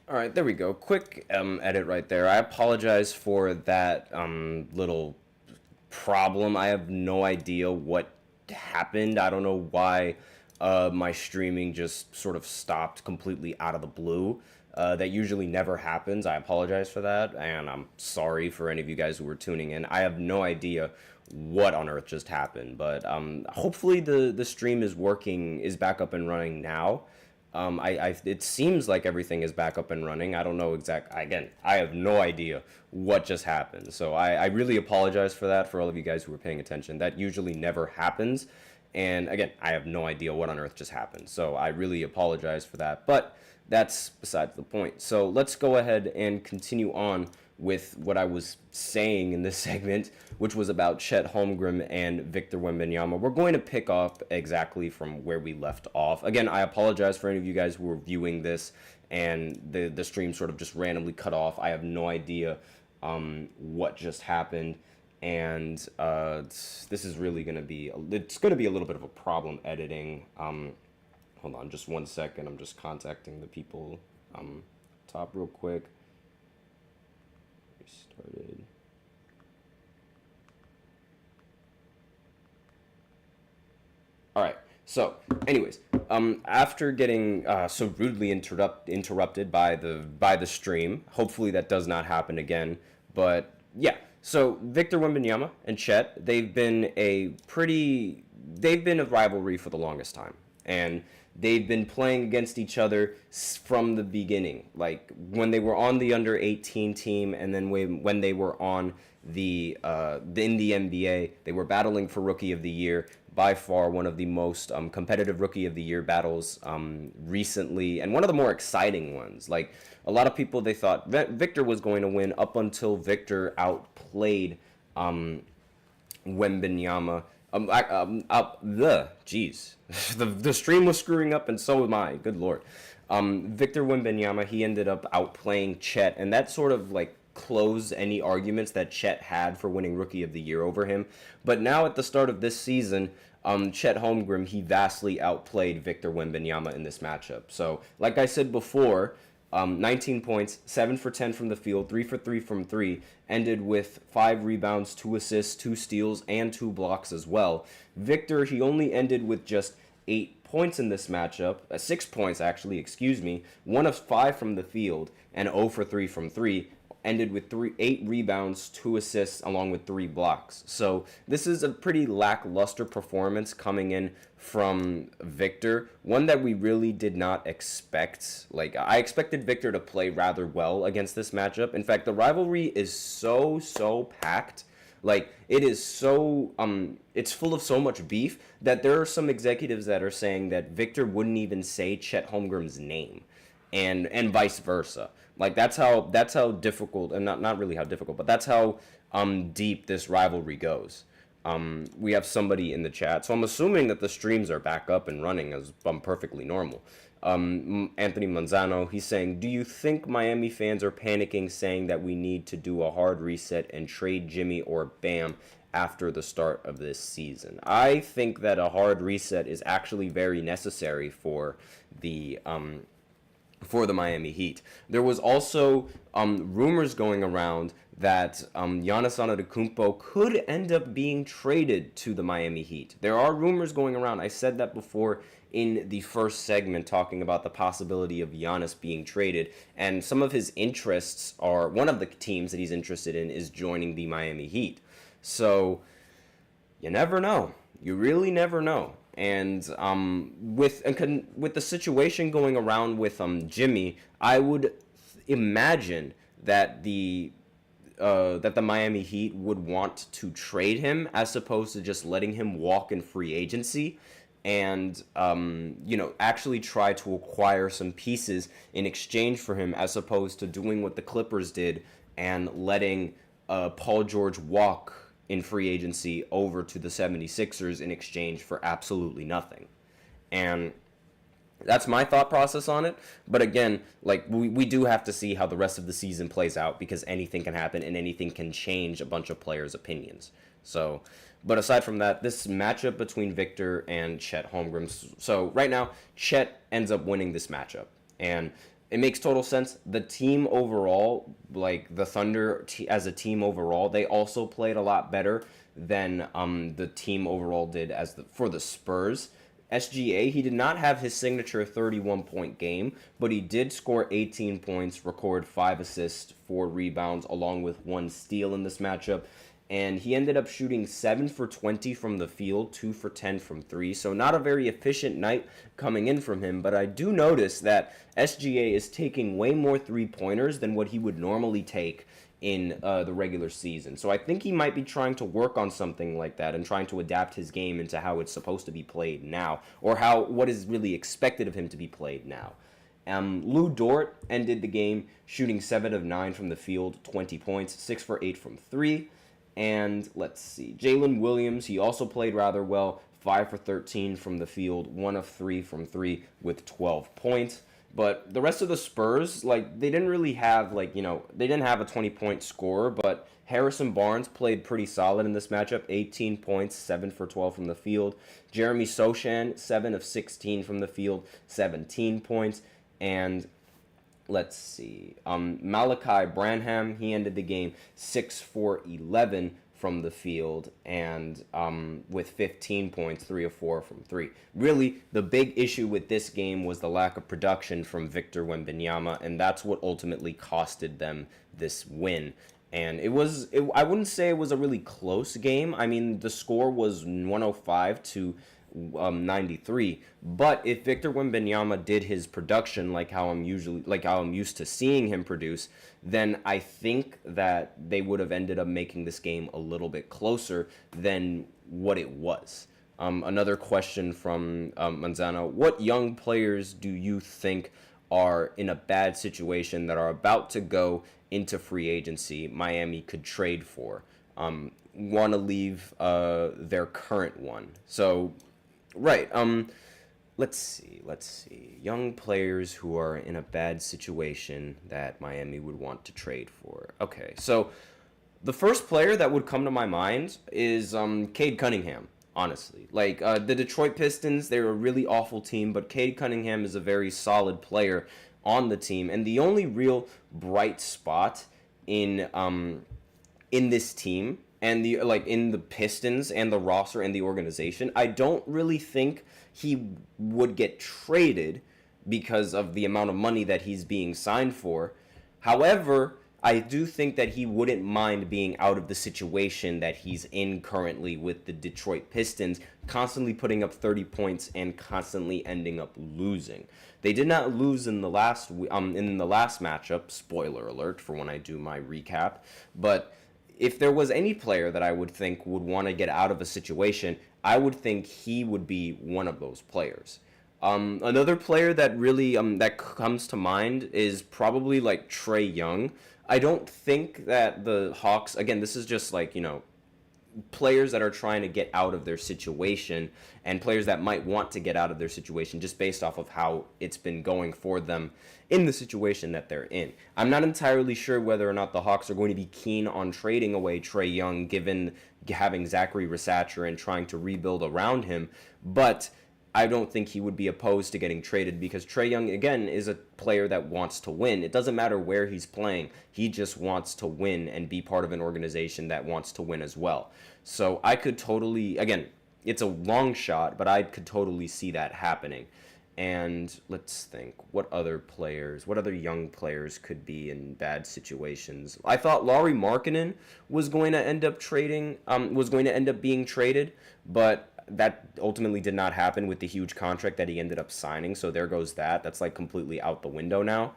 All right, there we go. Quick edit right there. I apologize for that little problem. I have no idea what happened. I don't know why my streaming just sort of stopped completely out of the blue. That usually never happens. I apologize for that, and I'm sorry for any of you guys who were tuning in. I have no idea what on earth just happened, but hopefully the stream is back up and running now. It seems like everything is back up and running. I don't know again, I have no idea what just happened. So I really apologize for that for all of you guys who were paying attention. That usually never happens. And again, I have no idea what on earth just happened. So I really apologize for that. But that's besides the point. So let's go ahead and continue on with what I was saying in this segment, which was about Chet Holmgren and Victor Wembanyama. We're going to pick up exactly from where we left off. Again, I apologize for any of you guys who were viewing this and the stream sort of just randomly cut off. I have no idea what just happened. And this is really going to be, it's going to be a little bit of a problem editing. Hold on just one second. I'm just contacting the people top real quick. Started. All right. So, anyways, after getting so rudely interrupted by the stream, hopefully that does not happen again. But yeah, so Victor Wembanyama and Chet, they've been a rivalry for the longest time, and they've been playing against each other from the beginning, like when they were on the under 18 team, and then when they were on in the NBA, they were battling for Rookie of the Year. By far one of the most competitive Rookie of the Year battles recently, and one of the more exciting ones. Like a lot of people, they thought Victor was going to win up until Victor outplayed Wembanyama. The stream was screwing up, and so am I. Good lord. Victor Wembanyama, he ended up outplaying Chet, and that sort of like closed any arguments that Chet had for winning Rookie of the Year over him. But now at the start of this season, Chet Holmgren, he vastly outplayed Victor Wembanyama in this matchup. So, like I said before, 19 points, 7 for 10 from the field, 3 for 3 from 3, ended with 5 rebounds, 2 assists, 2 steals, and 2 blocks as well. Victor, he only ended with just 8 points in this matchup, 6 points actually, 1 of 5 from the field, and 0 for 3 from 3, ended with 8 rebounds, 2 assists, along with 3 blocks. So this is a pretty lackluster performance coming in from Victor, one that we really did not expect. Like, I expected Victor to play rather well against this matchup. In fact, the rivalry is so packed. Like, it is so, it's full of so much beef that there are some executives that are saying that Victor wouldn't even say Chet Holmgren's name, and vice versa. Like, that's how difficult, and not really how difficult, but that's how deep this rivalry goes. We have somebody in the chat, so I'm assuming that the streams are back up and running as perfectly normal. Anthony Manzano, he's saying, do you think Miami fans are panicking, saying that we need to do a hard reset and trade Jimmy or Bam after the start of this season? I think that a hard reset is actually very necessary for the Miami Heat. There was also rumors going around that Giannis Antetokounmpo could end up being traded to the Miami Heat. There are rumors going around. I said that before in the first segment, talking about the possibility of Giannis being traded, and some of his interests are, one of the teams that he's interested in is joining the Miami Heat. So you never know. You really never know. And with the situation going around with Jimmy, I would imagine that the Miami Heat would want to trade him as opposed to just letting him walk in free agency, and actually try to acquire some pieces in exchange for him, as opposed to doing what the Clippers did and letting Paul George walk in free agency over to the 76ers in exchange for absolutely nothing. And that's my thought process on it. But again, like, we do have to see how the rest of the season plays out, because anything can happen and anything can change a bunch of players' opinions. So, but aside from that, this matchup between Victor and Chet Holmgren. So right now, Chet ends up winning this matchup. And it makes total sense. The team overall, like the Thunder as a team overall, they also played a lot better than the team overall did for the Spurs. SGA, he did not have his signature 31-point game, but he did score 18 points, record 5 assists, 4 rebounds, along with 1 steal in this matchup. And he ended up shooting 7 for 20 from the field, 2 for 10 from 3. So not a very efficient night coming in from him. But I do notice that SGA is taking way more three-pointers than what he would normally take in the regular season. So I think he might be trying to work on something like that and trying to adapt his game into how it's supposed to be played now, or what is really expected of him to be played now. Lou Dort ended the game shooting 7 of 9 from the field, 20 points, 6 for 8 from 3. And let's see, Jalen Williams, he also played rather well, 5 for 13 from the field, 1 of 3 from 3 with 12 points. But the rest of the Spurs, like, they didn't really have, like, they didn't have a 20-point scorer, but Harrison Barnes played pretty solid in this matchup, 18 points, 7 for 12 from the field. Jeremy Sochan, 7 of 16 from the field, 17 points. And let's see, Malachi Branham, he ended the game 6 for 11 from the field, and with 15 points, 3 of 4 from 3. Really, the big issue with this game was the lack of production from Victor Wembanyama, and that's what ultimately costed them this win. And I wouldn't say it was a really close game. I mean, the score was 105 to 93. But if Victor Wembanyama did his production like how I'm used to seeing him produce, then I think that they would have ended up making this game a little bit closer than what it was. Another question from Manzano: what young players do you think are in a bad situation that are about to go into free agency Miami could trade for? Want to leave their current one. So, right. Let's see. Young players who are in a bad situation that Miami would want to trade for. Okay, so the first player that would come to my mind is Cade Cunningham, honestly. Like, the Detroit Pistons, they're a really awful team, but Cade Cunningham is a very solid player on the team. And the only real bright spot in this team and in the Pistons and the roster and the organization, I don't really think he would get traded because of the amount of money that he's being signed for. However, I do think that he wouldn't mind being out of the situation that he's in currently with the Detroit Pistons, constantly putting up 30 points and constantly ending up losing. They did not lose in the last matchup, spoiler alert for when I do my recap, but if there was any player that I would think would want to get out of a situation, I would think he would be one of those players. Another player that really that comes to mind is probably like Trae Young. I don't think that the Hawks, again, this is just like, players that are trying to get out of their situation and players that might want to get out of their situation just based off of how it's been going for them in the situation that they're in. I'm not entirely sure whether or not the Hawks are going to be keen on trading away Trae Young given having Zachary Rasacher and trying to rebuild around him, but I don't think he would be opposed to getting traded because Trae Young, again, is a player that wants to win. It doesn't matter where he's playing. He just wants to win and be part of an organization that wants to win as well. So I could totally, again, it's a long shot, but I could totally see that happening. And let's think, what other young players could be in bad situations? I thought Lauri Markkanen was going to end up being traded, but that ultimately did not happen with the huge contract that he ended up signing. So there goes that. That's like completely out the window now.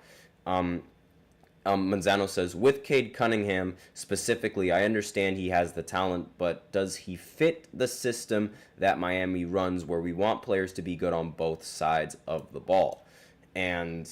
Manzano says, with Cade Cunningham specifically, I understand he has the talent, but does he fit the system that Miami runs where we want players to be good on both sides of the ball? And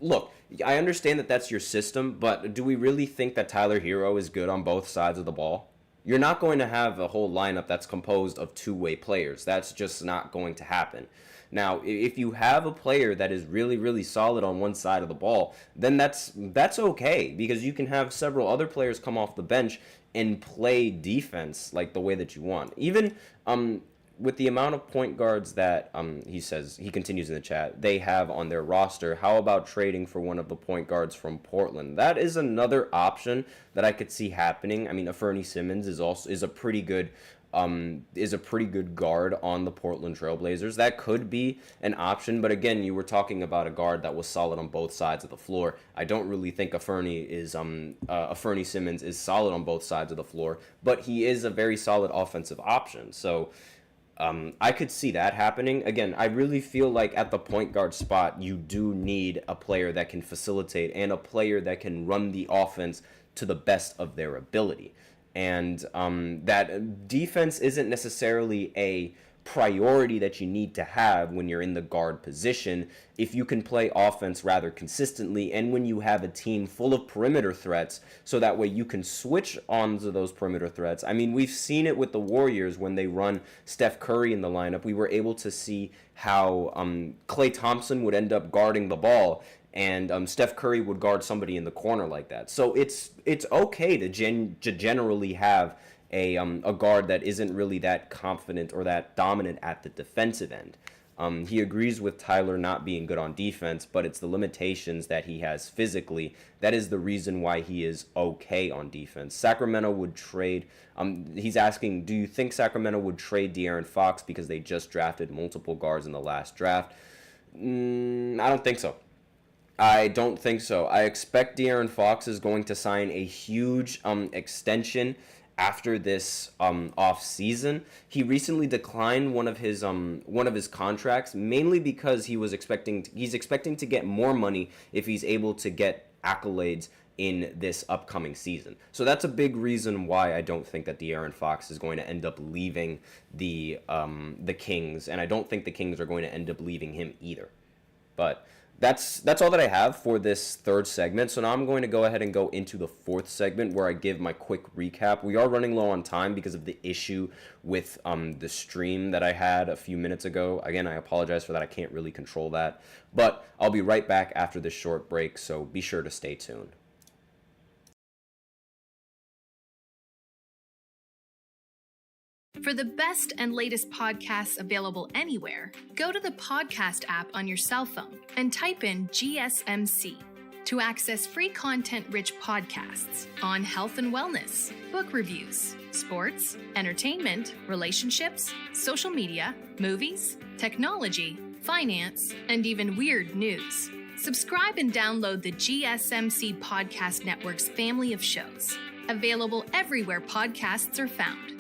look, I understand that that's your system, but do we really think that Tyler Hero is good on both sides of the ball? You're not going to have a whole lineup that's composed of two-way players. That's just not going to happen. Now, if you have a player that is really, really solid on one side of the ball, then that's okay because you can have several other players come off the bench and play defense like the way that you want. Even with the amount of point guards that he says, he continues in the chat, they have on their roster, how about trading for one of the point guards from Portland? That is another option that I could see happening. I mean, Fernie Simmons is a pretty good guard on the Portland Trailblazers. That could be an option, but again, you were talking about a guard that was solid on both sides of the floor. I don't really think a Fernie Simmons is solid on both sides of the floor, but he is a very solid offensive option. So I could see that happening. Again, I really feel like at the point guard spot, you do need a player that can facilitate and a player that can run the offense to the best of their ability. And that defense isn't necessarily a priority that you need to have when you're in the guard position if you can play offense rather consistently and when you have a team full of perimeter threats, so that way you can switch onto those perimeter threats. I mean, we've seen it with the Warriors when they run Steph Curry in the lineup. We were able to see how Klay Thompson would end up guarding the ball, and Steph Curry would guard somebody in the corner like that. So it's okay to generally have a guard that isn't really that confident or that dominant at the defensive end. He agrees with Tyler not being good on defense, but it's the limitations that he has physically. That is the reason why he is okay on defense. Sacramento would trade. He's asking, do you think Sacramento would trade De'Aaron Fox because they just drafted multiple guards in the last draft? I don't think so. I don't think so. I expect De'Aaron Fox is going to sign a huge extension after this off season. He recently declined one of his contracts, mainly because he's expecting to get more money if he's able to get accolades in this upcoming season. So that's a big reason why I don't think that De'Aaron Fox is going to end up leaving the Kings, and I don't think the Kings are going to end up leaving him either. But that's all that I have for this third segment. So now I'm going to go ahead and go into the fourth segment where I give my quick recap. We are running low on time because of the issue with the stream that I had a few minutes ago. Again, I apologize for that. I can't really control that. But I'll be right back after this short break, so be sure to stay tuned. For the best and latest podcasts available anywhere, go to the podcast app on your cell phone and type in GSMC to access free content-rich podcasts on health and wellness, book reviews, sports, entertainment, relationships, social media, movies, technology, finance, and even weird news. Subscribe and download the GSMC Podcast Network's family of shows, available everywhere podcasts are found.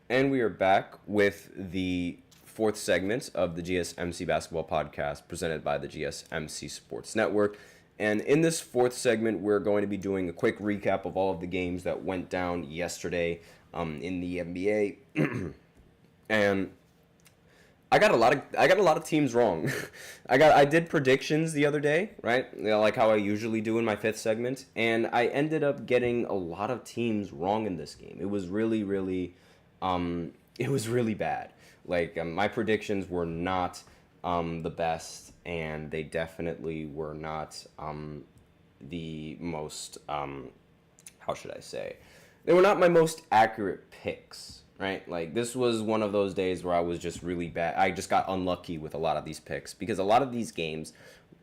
And we are back with the fourth segment of the GSMC Basketball Podcast presented by the GSMC Sports Network. And in this fourth segment, we're going to be doing a quick recap of all of the games that went down yesterday in the NBA. And I got a lot of teams wrong. I did predictions the other day, right? Like how I usually do in my fifth segment, and I ended up getting a lot of teams wrong in this game. It was really bad. Like my predictions were not the best, and they definitely were not the most how should I say? They were not my most accurate picks, right? Like this was one of those days where I was just really bad. I just got unlucky with a lot of these picks because a lot of these games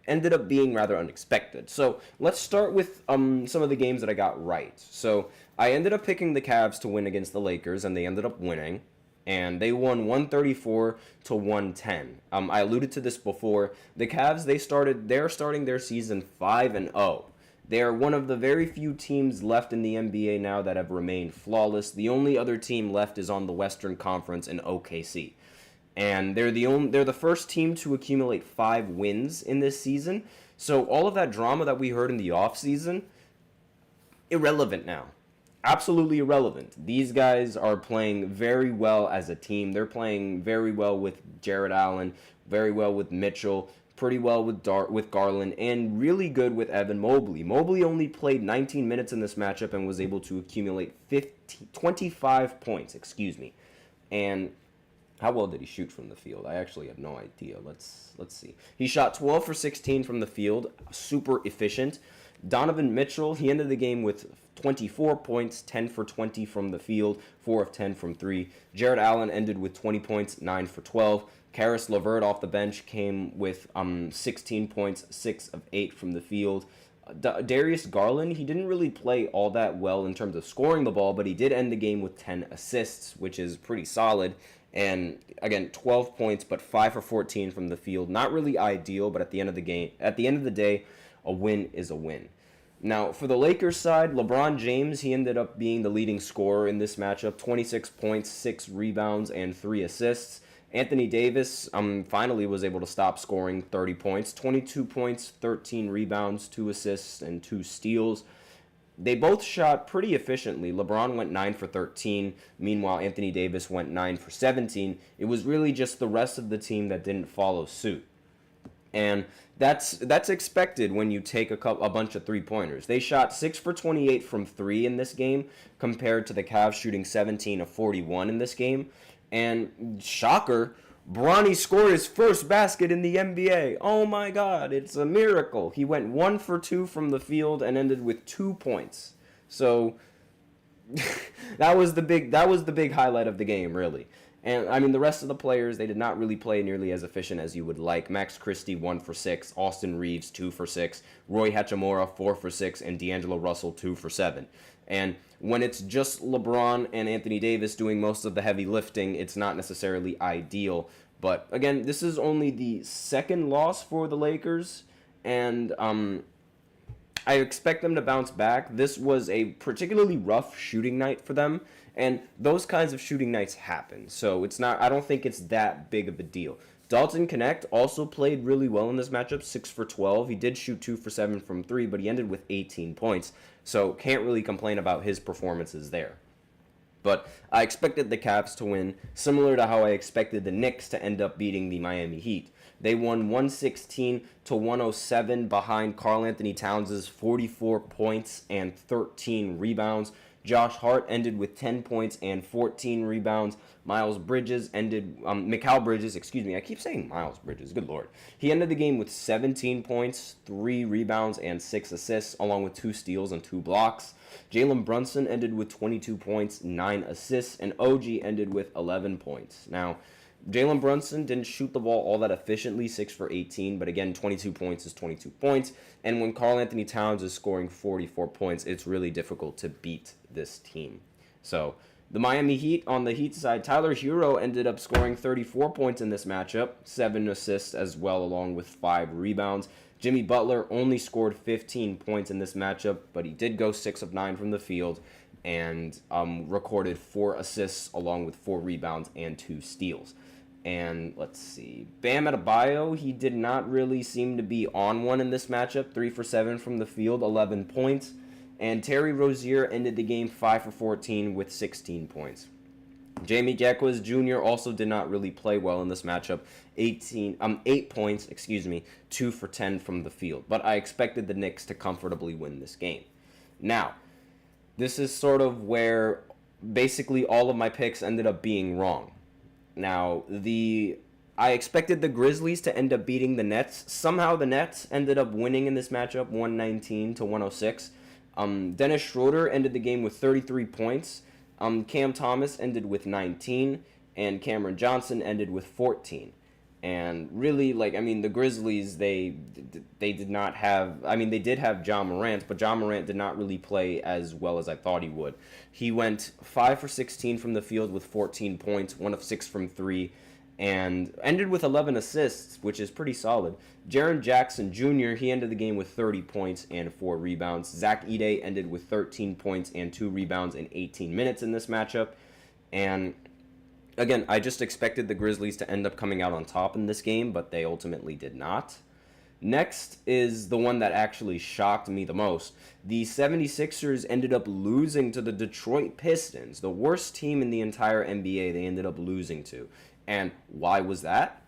ended up being rather unexpected. So let's start with some of the games that I got right. So I ended up picking the Cavs to win against the Lakers, and they ended up winning. And they won 134-110. I alluded to this before. The Cavs, they're starting their season 5-0. They are one of the very few teams left in the NBA now that have remained flawless. The only other team left is on the Western Conference in OKC. And they're the first team to accumulate 5 wins in this season. So all of that drama that we heard in the offseason, irrelevant now. Absolutely irrelevant. These guys are playing very well as a team. They're playing very well with Jarrett Allen, very well with Mitchell, pretty well with Garland, and really good with Evan Mobley. Mobley only played 19 minutes in this matchup and was able to accumulate 25 points, And how well did he shoot from the field? I actually have no idea. Let's see. He shot 12 for 16 from the field, super efficient. Donovan Mitchell, he ended the game with 24 points, 10 for 20 from the field, 4 of 10 from 3. Jared Allen ended with 20 points, 9 for 12. Karis LeVert off the bench came with 16 points, 6 of 8 from the field. Darius Garland, he didn't really play all that well in terms of scoring the ball, but he did end the game with 10 assists, which is pretty solid. And again, 12 points, but 5 for 14 from the field. Not really ideal, but at the end of the day, a win is a win. Now, for the Lakers side, LeBron James, he ended up being the leading scorer in this matchup. 26 points, 6 rebounds, and 3 assists. Anthony Davis finally was able to stop scoring 30 points. 22 points, 13 rebounds, 2 assists, and 2 steals. They both shot pretty efficiently. LeBron went 9 for 13. Meanwhile, Anthony Davis went 9 for 17. It was really just the rest of the team that didn't follow suit. And that's expected when you take a bunch of three-pointers. They shot 6 for 28 from 3 in this game, compared to the Cavs shooting 17 of 41 in this game. And shocker, Bronny scored his first basket in the NBA. Oh my God, it's a miracle. He went 1 for 2 from the field and ended with 2 points. So that was the big highlight of the game, really. And I mean, the rest of the players, they did not really play nearly as efficient as you would like. Max Christie 1 for 6, Austin Reeves 2 for 6, Roy Hachimura 4 for 6, and D'Angelo Russell 2 for 7. And when it's just LeBron and Anthony Davis doing most of the heavy lifting, it's not necessarily ideal. But again, this is only the second loss for the Lakers, and I expect them to bounce back. This was a particularly rough shooting night for them, and those kinds of shooting nights happen. So I don't think it's that big of a deal. Dalton Knecht also played really well in this matchup, 6 for 12. He did shoot 2 for 7 from 3, but he ended with 18 points. So can't really complain about his performances there. But I expected the Cavs to win, similar to how I expected the Knicks to end up beating the Miami Heat. They won 116-107 behind Karl-Anthony Towns' 44 points and 13 rebounds. Josh Hart ended with 10 points and 14 rebounds. Mikal Bridges, I keep saying Miles Bridges, good lord. He ended the game with 17 points, 3 rebounds, and 6 assists, along with 2 steals and 2 blocks. Jalen Brunson ended with 22 points, 9 assists, and OG ended with 11 points. Now, Jalen Brunson didn't shoot the ball all that efficiently, 6 for 18, but again, 22 points is 22 points. And when Karl-Anthony Towns is scoring 44 points, it's really difficult to beat this team. So, the Miami Heat, on the Heat side, Tyler Hero ended up scoring 34 points in this matchup, 7 assists as well, along with 5 rebounds. Jimmy Butler only scored 15 points in this matchup, but he did go 6 of 9 from the field and recorded 4 assists along with 4 rebounds and 2 steals. And let's see, Bam Adebayo, he did not really seem to be on one in this matchup, 3 for 7 from the field, 11 points. And Terry Rozier ended the game 5 for 14 with 16 points. Jamie Jacquez Jr. also did not really play well in this matchup. 8 points, 2 for 10 from the field. But I expected the Knicks to comfortably win this game. Now, this is sort of where basically all of my picks ended up being wrong. Now, I expected the Grizzlies to end up beating the Nets. Somehow the Nets ended up winning in this matchup, 119-106. Dennis Schroeder ended the game with 33 points. Cam Thomas ended with 19, and Cameron Johnson ended with 14. And really, the Grizzlies, they did not have, they did have Ja Morant, but Ja Morant did not really play as well as I thought he would. He went 5 for 16 from the field with 14 points, 1 of 6 from 3, and ended with 11 assists, which is pretty solid. Jaren Jackson Jr., he ended the game with 30 points and 4 rebounds. Zach Edey ended with 13 points and 2 rebounds in 18 minutes in this matchup. And again, I just expected the Grizzlies to end up coming out on top in this game, but they ultimately did not. Next is the one that actually shocked me the most. The 76ers ended up losing to the Detroit Pistons, the worst team in the entire NBA they ended up losing to. And why was that?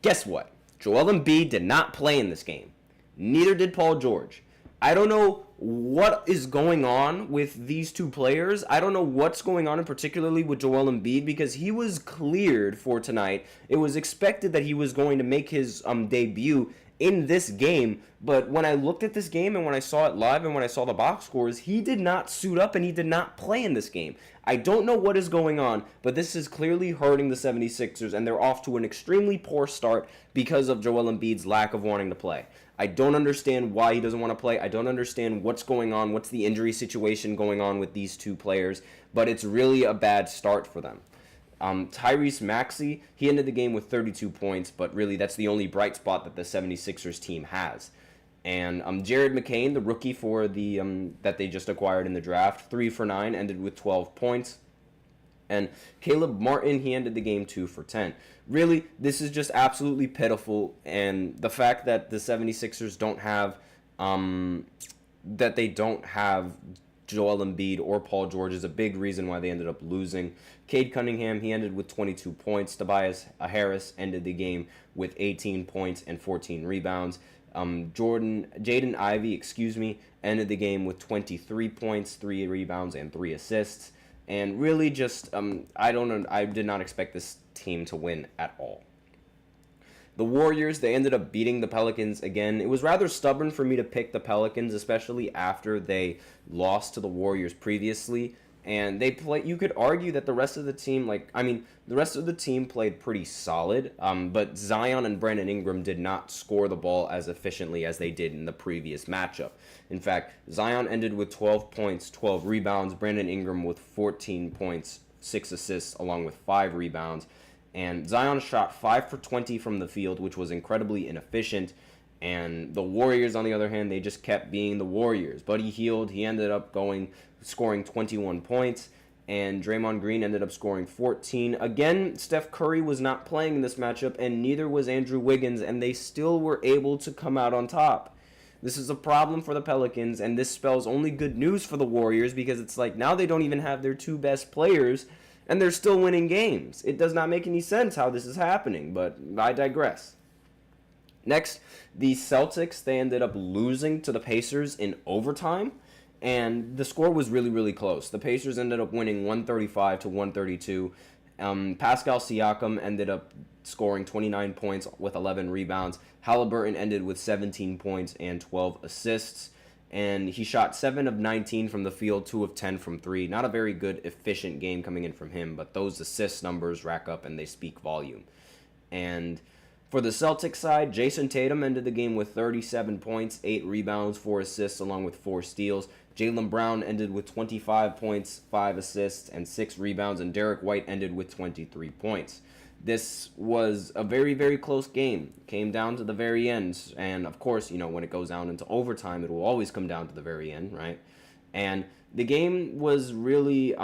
Guess what? Joel Embiid did not play in this game. Neither did Paul George. I don't know what is going on with these two players. I don't know what's going on, particularly with Joel Embiid, because he was cleared for tonight. It was expected that he was going to make his debut, in this game. But when I looked at this game and when I saw it live and when I saw the box scores, he did not suit up and he did not play in this game. I don't know what is going on, but this is clearly hurting the 76ers, and they're off to an extremely poor start because of Joel Embiid's lack of wanting to play. I don't understand why he doesn't want to play. I don't understand what's going on, what's the injury situation going on with these two players, but it's really a bad start for them. Tyrese Maxey, he ended the game with 32 points, but really that's the only bright spot that the 76ers team has. And Jared McCain, the rookie for the that they just acquired in the draft, 3 for 9, ended with 12 points. And Caleb Martin, he ended the game 2 for 10. Really, this is just absolutely pitiful. And the fact that the 76ers don't have Joel Embiid or Paul George is a big reason why they ended up losing. Cade Cunningham, he ended with 22 points. Tobias Harris ended the game with 18 points and 14 rebounds. Jaden Ivey, ended the game with 23 points, 3 rebounds, and 3 assists. And really just, I did not expect this team to win at all. The Warriors, they ended up beating the Pelicans again. It was rather stubborn for me to pick the Pelicans, especially after they lost to the Warriors previously. And you could argue that the rest of the team, the rest of the team played pretty solid. But Zion and Brandon Ingram did not score the ball as efficiently as they did in the previous matchup. In fact, Zion ended with 12 points, 12 rebounds. Brandon Ingram with 14 points, 6 assists, along with 5 rebounds. And Zion shot 5 for 20 from the field, which was incredibly inefficient. And the Warriors, on the other hand, they just kept being the Warriors. Buddy Hield, he ended up scoring 21 points. And Draymond Green ended up scoring 14. Again, Steph Curry was not playing in this matchup, and neither was Andrew Wiggins. And they still were able to come out on top. This is a problem for the Pelicans, and this spells only good news for the Warriors, because it's like now they don't even have their 2 best players, and they're still winning games. It does not make any sense how this is happening, but I digress. Next, the Celtics, they ended up losing to the Pacers in overtime, and the score was really, really close. The Pacers ended up winning 135 to 132. Pascal Siakam ended up scoring 29 points with 11 rebounds. Halliburton ended with 17 points and 12 assists. And he shot 7 of 19 from the field, 2 of 10 from 3. Not a very good, efficient game coming in from him, but those assist numbers rack up and they speak volume. And for the Celtics side, Jason Tatum ended the game with 37 points, 8 rebounds, 4 assists, along with 4 steals. Jaylen Brown ended with 25 points, 5 assists, and 6 rebounds, and Derek White ended with 23 points. This was a very, very close game. It came down to the very end. And, of course, when it goes down into overtime, it will always come down to the very end, right? And the game was really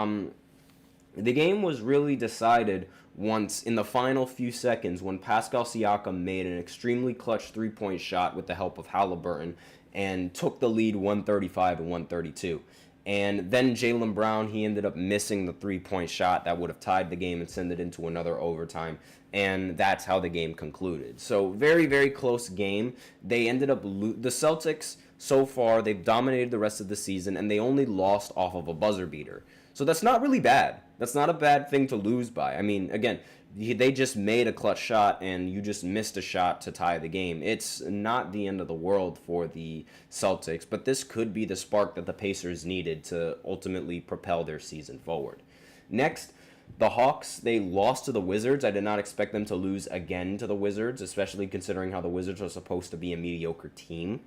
decided once in the final few seconds when Pascal Siakam made an extremely clutch 3-point shot with the help of Halliburton and took the lead 135 to 132. And then Jaylen Brown, he ended up missing the 3-point shot that would have tied the game and sent it into another overtime. And that's how the game concluded. So very, very close game. They ended up the Celtics, so far, they've dominated the rest of the season, and they only lost off of a buzzer beater. So that's not really bad. That's not a bad thing to lose by. I mean, again, they just made a clutch shot, and you just missed a shot to tie the game. It's not the end of the world for the Celtics, but this could be the spark that the Pacers needed to ultimately propel their season forward. Next, the Hawks, they lost to the Wizards. I did not expect them to lose again to the Wizards, especially considering how the Wizards are supposed to be a mediocre team.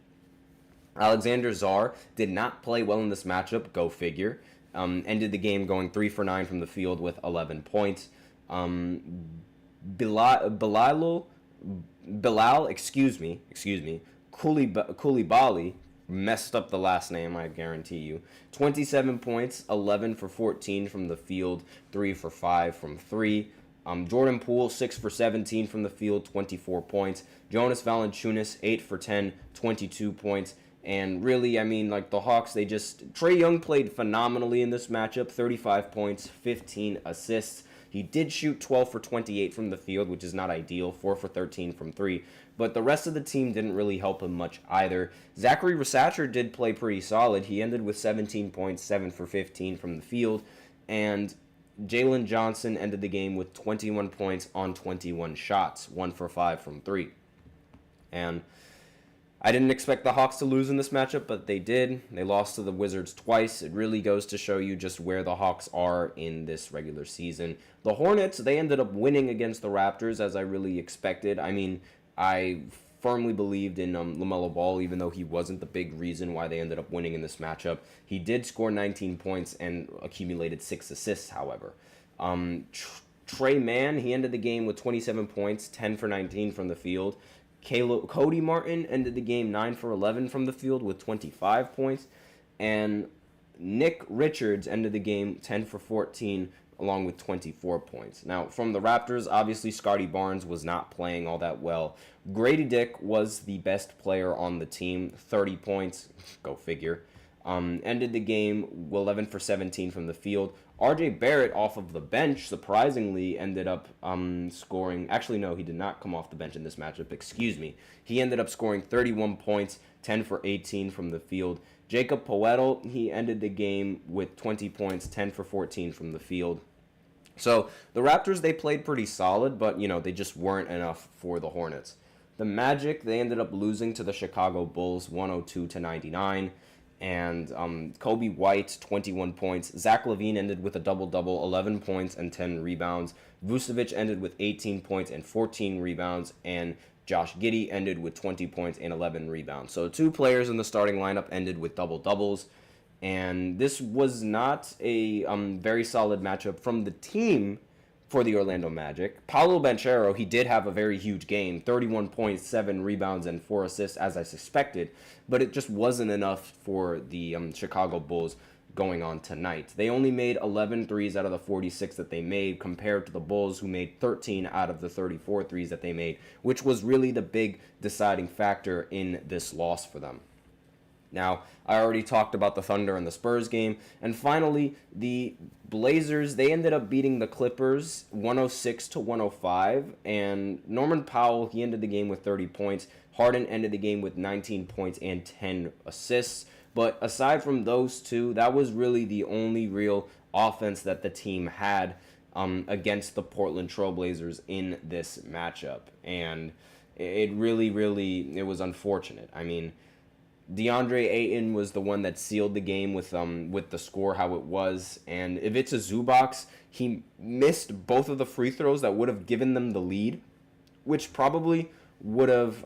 Alexander Czar did not play well in this matchup, go figure. Ended the game going 3 for 9 from the field with 11 points. Bilal, Koulibaly, messed up the last name, I guarantee you. 27 points, 11 for 14 from the field, 3 for 5 from 3. Jordan Poole, 6 for 17 from the field, 24 points. Jonas Valanciunas, 8 for 10, 22 points. And really, I mean, the Hawks, Trae Young played phenomenally in this matchup, 35 points, 15 assists. He did shoot 12 for 28 from the field, which is not ideal, 4 for 13 from 3. But the rest of the team didn't really help him much either. Zachary Rasacher did play pretty solid. He ended with 17 points, 7 for 15 from the field. And Jalen Johnson ended the game with 21 points on 21 shots, 1 for 5 from 3. And I didn't expect the Hawks to lose in this matchup, but they did. They lost to the Wizards twice. It really goes to show you just where the Hawks are in this regular season. The Hornets, they ended up winning against the Raptors, as I really expected. I mean, I firmly believed in LaMelo Ball, even though he wasn't the big reason why they ended up winning in this matchup. He did score 19 points and accumulated 6 assists, however. Trey Mann, he ended the game with 27 points, 10 for 19 from the field. Cody Martin ended the game 9 for 11 from the field with 25 points. And Nick Richards ended the game 10 for 14 along with 24 points. Now, from the Raptors, obviously Scottie Barnes was not playing all that well. Grady Dick was the best player on the team, 30 points, go figure. Ended the game 11 for 17 from the field. RJ Barrett off of the bench, surprisingly, ended up scoring. Actually, no, he did not come off the bench in this matchup. Excuse me. He ended up scoring 31 points, 10 for 18 from the field. Jacob Poeltl, he ended the game with 20 points, 10 for 14 from the field. So the Raptors, they played pretty solid, but, they just weren't enough for the Hornets. The Magic, they ended up losing to the Chicago Bulls 102-99. And Kobe White, 21 points. Zach LaVine ended with a double-double, 11 points and 10 rebounds. Vucevic ended with 18 points and 14 rebounds. And Josh Giddey ended with 20 points and 11 rebounds. So 2 players in the starting lineup ended with double-doubles. And this was not a very solid matchup from the team for the Orlando Magic. Paolo Banchero, he did have a very huge game, 31 points, 7 rebounds, and 4 assists, as I suspected, but it just wasn't enough for the Chicago Bulls going on tonight. They only made 11 threes out of the 46 that they made, compared to the Bulls, who made 13 out of the 34 threes that they made, which was really the big deciding factor in this loss for them. Now, I already talked about the Thunder and the Spurs game. And finally, the Blazers, they ended up beating the Clippers 106-105. And Norman Powell, he ended the game with 30 points. Harden ended the game with 19 points and 10 assists. But aside from those two, that was really the only real offense that the team had against the Portland Trailblazers in this matchup. And it really, it was unfortunate. I mean, DeAndre Ayton was the one that sealed the game with the score how it was, and Ivica Zubac, he missed both of the free throws that would have given them the lead, which probably would have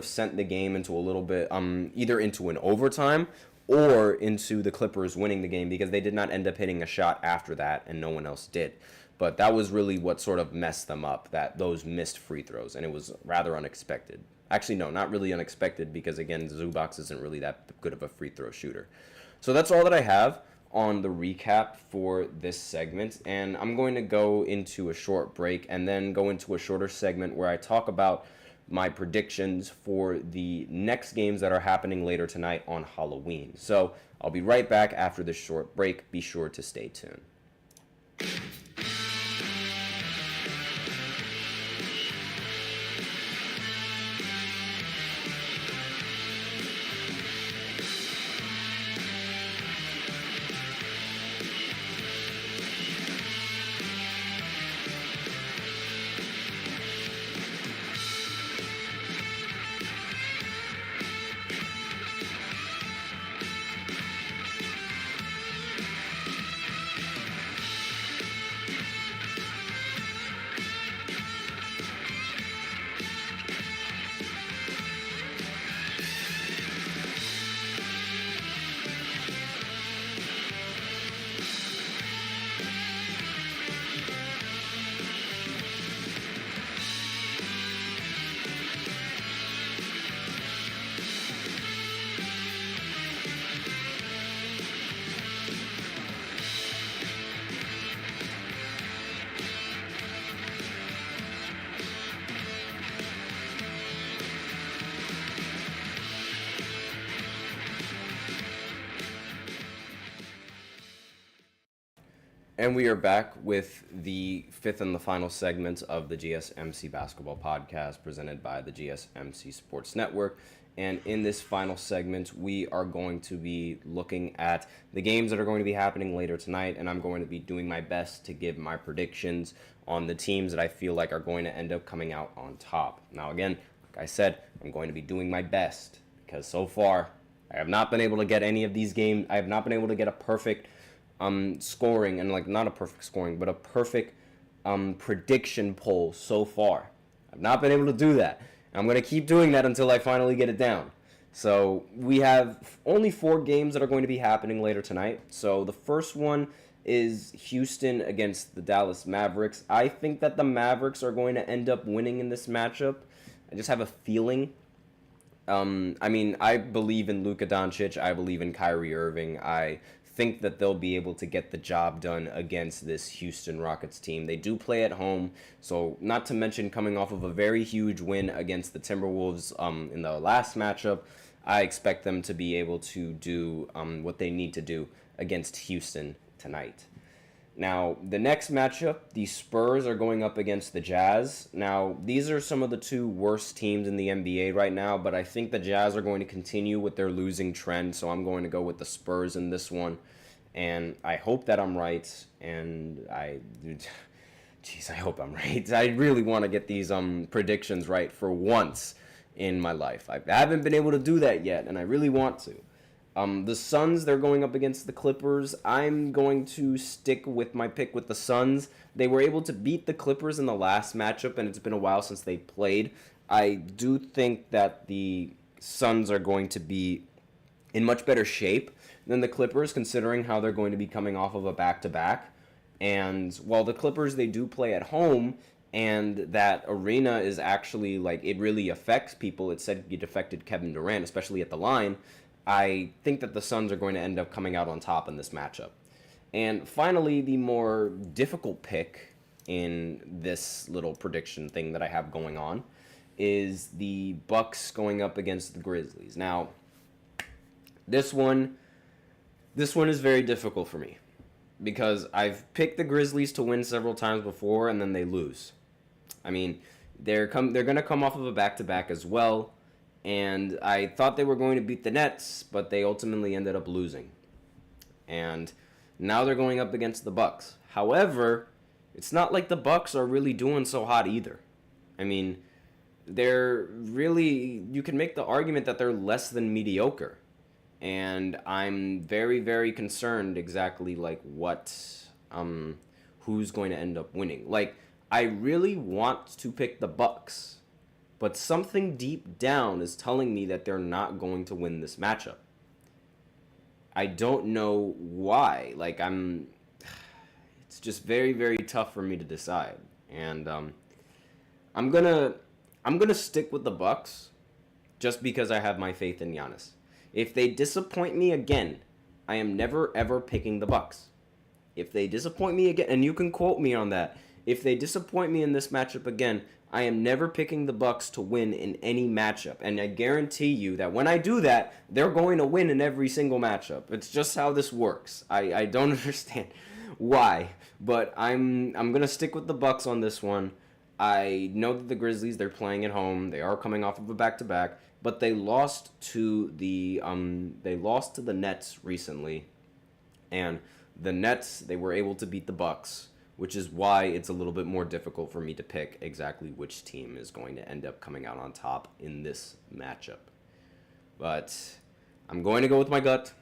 sent the game into a little bit either into an overtime or into the Clippers winning the game, because they did not end up hitting a shot after that and no one else did. But that was really what sort of messed them up, those missed free throws, and it was rather unexpected. Actually, no, not really unexpected, because, again, Zubac isn't really that good of a free throw shooter. So that's all that I have on the recap for this segment, and I'm going to go into a short break and then go into a shorter segment where I talk about my predictions for the next games that are happening later tonight on Halloween. So I'll be right back after this short break. Be sure to stay tuned. And we are back with the fifth and the final segment of the GSMC Basketball Podcast presented by the GSMC Sports Network. And in this final segment, we are going to be looking at the games that are going to be happening later tonight, and I'm going to be doing my best to give my predictions on the teams that I feel like are going to end up coming out on top. Now, again, Like I said, I'm going to be doing my best because so far I have not been able to get any of these games. I have not been able to get a perfect scoring, and like not a perfect scoring, but a perfect prediction poll so far. I've not been able to do that. I'm going to keep doing that until I finally get it down. So we have only 4 games that are going to be happening later tonight. So the first one is Houston against the Dallas Mavericks. I think that the Mavericks are going to end up winning in this matchup. I just have a feeling. I believe in Luka Doncic. I believe in Kyrie Irving. I think that they'll be able to get the job done against this Houston Rockets team. They do play at home, so not to mention coming off of a very huge win against the Timberwolves in the last matchup, I expect them to be able to do what they need to do against Houston tonight. Now, the next matchup, the Spurs are going up against the Jazz. Now, these are some of the 2 worst teams in the NBA right now, but I think the Jazz are going to continue with their losing trend, so I'm going to go with the Spurs in this one. And I hope that I'm right, and I hope I'm right. I really want to get these predictions right for once in my life. I haven't been able to do that yet, and I really want to. The Suns, they're going up against the Clippers. I'm going to stick with my pick with the Suns. They were able to beat the Clippers in the last matchup, and it's been a while since they played. I do think that the Suns are going to be in much better shape than the Clippers, considering how they're going to be coming off of a back-to-back. And while the Clippers, they do play at home, and that arena is actually, like, it really affects people. It said it affected Kevin Durant, especially at the line. I think that the Suns are going to end up coming out on top in this matchup. And finally, the more difficult pick in this little prediction thing that I have going on is the Bucks going up against the Grizzlies. Now, this one is very difficult for me because I've picked the Grizzlies to win several times before and then they lose. I mean, they're going to come off of a back-to-back as well. And I thought they were going to beat the Nets, but they ultimately ended up losing. And now they're going up against the Bucks. However, it's not like the Bucks are really doing so hot either. I mean, you can make the argument that they're less than mediocre. And I'm very, very concerned exactly like who's going to end up winning. Like, I really want to pick the Bucks. But something deep down is telling me that they're not going to win this matchup. I don't know why. Like, it's just very, very tough for me to decide. And I'm gonna stick with the Bucks just because I have my faith in Giannis. If they disappoint me again, I am never ever picking the Bucks. If they disappoint me again, and you can quote me on that, if they disappoint me in this matchup again, I am never picking the Bucks to win in any matchup. And I guarantee you that when I do that, they're going to win in every single matchup. It's just how this works. I don't understand why, but I'm going to stick with the Bucks on this one. I know that the Grizzlies, they're playing at home. They are coming off of a back-to-back, but they lost to the Nets recently. And the Nets, they were able to beat the Bucks, which is why it's a little bit more difficult for me to pick exactly which team is going to end up coming out on top in this matchup. But I'm going to go with my gut.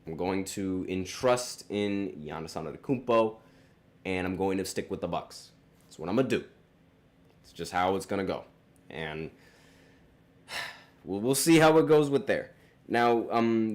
I'm going to entrust in Giannis Antetokounmpo, and I'm going to stick with the Bucks. That's what I'm going to do. It's just how it's going to go. And we'll see how it goes with there. Now,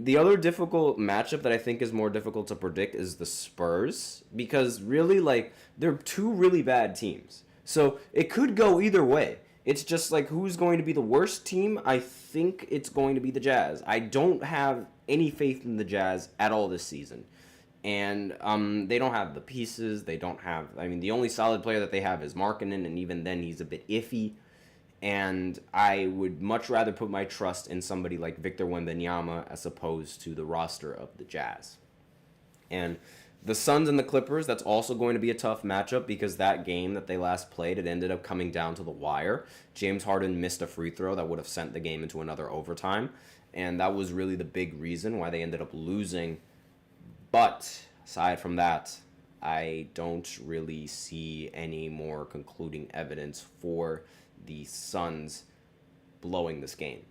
the other difficult matchup that I think is more difficult to predict is the Spurs, because really, like, they're 2 really bad teams. So it could go either way. It's just like who's going to be the worst team. I think it's going to be the Jazz. I don't have any faith in the Jazz at all this season. And they don't have the pieces. They don't have, the only solid player that they have is Markkanen, and even then he's a bit iffy. And I would much rather put my trust in somebody like Victor Wembanyama as opposed to the roster of the Jazz. And the Suns and the Clippers, that's also going to be a tough matchup because that game that they last played, it ended up coming down to the wire. James Harden missed a free throw that would have sent the game into another overtime. And that was really the big reason why they ended up losing. But aside from that, I don't really see any more concluding evidence for the Suns blowing this game.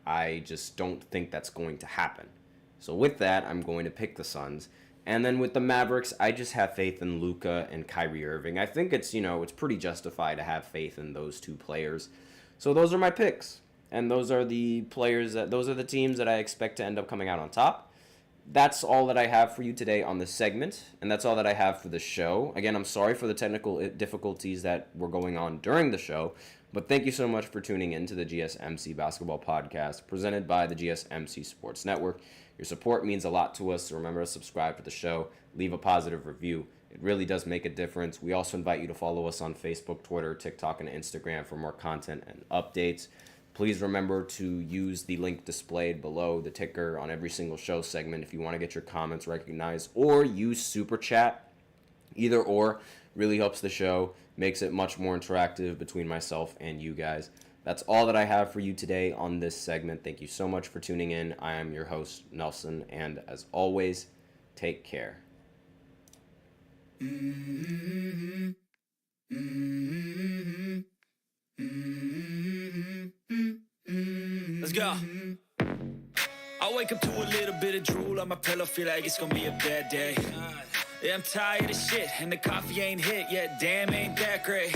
I just don't think that's going to happen. So with that, I'm going to pick the Suns. And then with the Mavericks, I just have faith in Luka and Kyrie Irving. I think it's pretty justified to have faith in those two players. So those are my picks. And those are the teams that I expect to end up coming out on top. That's all that I have for you today on this segment, and that's all that I have for the show. Again, I'm sorry for the technical difficulties that were going on during the show, but thank you so much for tuning in to the GSMC Basketball Podcast, presented by the GSMC Sports Network. Your support means a lot to us, so remember to subscribe to the show, leave a positive review. It really does make a difference. We also invite you to follow us on Facebook, Twitter, TikTok, and Instagram for more content and updates. Please remember to use the link displayed below the ticker on every single show segment if you want to get your comments recognized, or use Super Chat. Either or really helps the show, makes it much more interactive between myself and you guys. That's all that I have for you today on this segment. Thank you so much for tuning in. I am your host, Nelson, and as always, take care. Let's go. I wake up to a little bit of drool on my pillow, feel like it's gonna be a bad day. Yeah, I'm tired of shit, and the coffee ain't hit yet, damn, ain't that great.